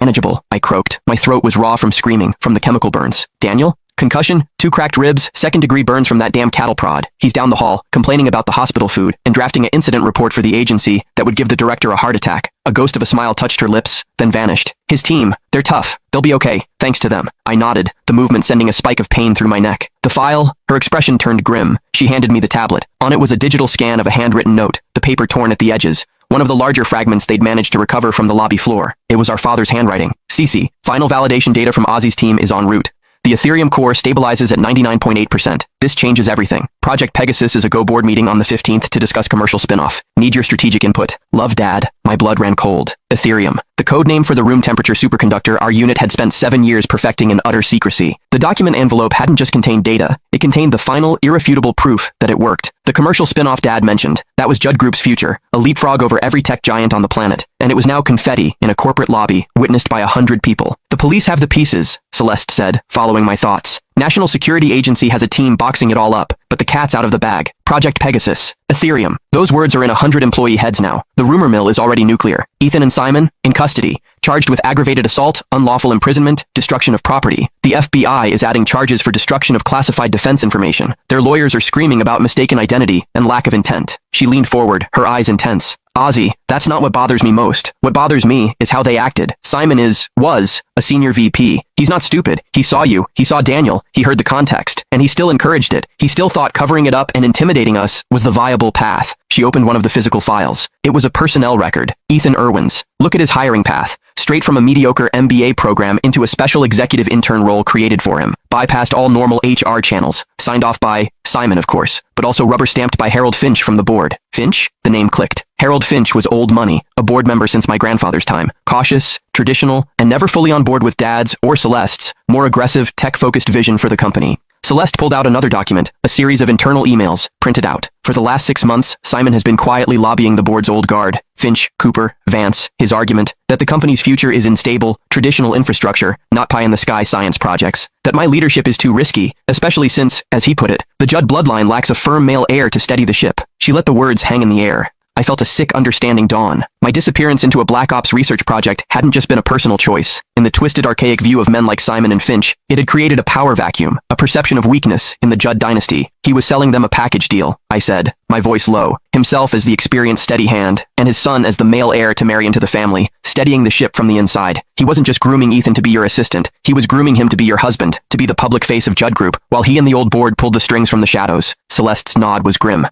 Manageable, I croaked. My throat was raw from screaming, from the chemical burns. Daniel? Concussion, 2 cracked ribs, second-degree burns from that damn cattle prod. He's down the hall, complaining about the hospital food, and drafting an incident report for the agency that would give the director a heart attack. A ghost of a smile touched her lips, then vanished. His team, they're tough. They'll be okay, thanks to them. I nodded, the movement sending a spike of pain through my neck. The file? Her expression turned grim. She handed me the tablet. On it was a digital scan of a handwritten note, the paper torn at the edges. One of the larger fragments they'd managed to recover from the lobby floor. It was our father's handwriting. Cece, final validation data from Ozzy's team is en route. The Ethereum core stabilizes at 99.8%. This changes everything. Project Pegasus is a go board meeting on the 15th to discuss commercial spin-off. Need your strategic input. Love, Dad. My blood ran cold. Ethereum, the code name for the room temperature superconductor our unit had spent 7 years perfecting in utter secrecy. The document envelope hadn't just contained data, it contained the final, irrefutable proof that it worked. The commercial spin-off Dad mentioned, that was Judd Group's future, a leapfrog over every tech giant on the planet, and it was now confetti in a corporate lobby, witnessed by 100 people. The police have the pieces, Celeste said, following my thoughts. National Security Agency has a team boxing it all up, but the cat's out of the bag. Project Pegasus. Ethereum. Those words are in 100 employee heads now. The rumor mill is already nuclear. Ethan and Simon, in custody, charged with aggravated assault, unlawful imprisonment, destruction of property. The FBI is adding charges for destruction of classified defense information. Their lawyers are screaming about mistaken identity and lack of intent. She leaned forward, her eyes intense. Ozzy, that's not what bothers me most. What bothers me is how they acted. Simon was a senior VP. He's not stupid. He saw you. He saw Daniel. He heard the context. And he still encouraged it. He still thought covering it up and intimidating us was the viable path. She opened one of the physical files. It was a personnel record. Ethan Irwin's. Look at his hiring path. Straight from a mediocre MBA program into a special executive intern role created for him. Bypassed all normal HR channels. Signed off by Simon, of course, but also rubber-stamped by Harold Finch from the board. Finch? The name clicked. Harold Finch was old money, a board member since my grandfather's time. Cautious, traditional, and never fully on board with Dad's or Celeste's more aggressive, tech-focused vision for the company. Celeste pulled out another document, a series of internal emails, printed out. For the last 6 months, Simon has been quietly lobbying the board's old guard, Finch, Cooper, Vance, his argument that the company's future is in stable, traditional infrastructure, not pie-in-the-sky science projects. That my leadership is too risky, especially since, as he put it, the Judd bloodline lacks a firm male heir to steady the ship. She let the words hang in the air. I felt a sick understanding dawn. My disappearance into a Black Ops research project hadn't just been a personal choice. In the twisted, archaic view of men like Simon and Finch, it had created a power vacuum, a perception of weakness in the Judd dynasty. He was selling them a package deal, I said, my voice low. Himself as the experienced steady hand, and his son as the male heir to marry into the family, steadying the ship from the inside. He wasn't just grooming Ethan to be your assistant, he was grooming him to be your husband, to be the public face of Judd Group, while he and the old board pulled the strings from the shadows. Celeste's nod was grim.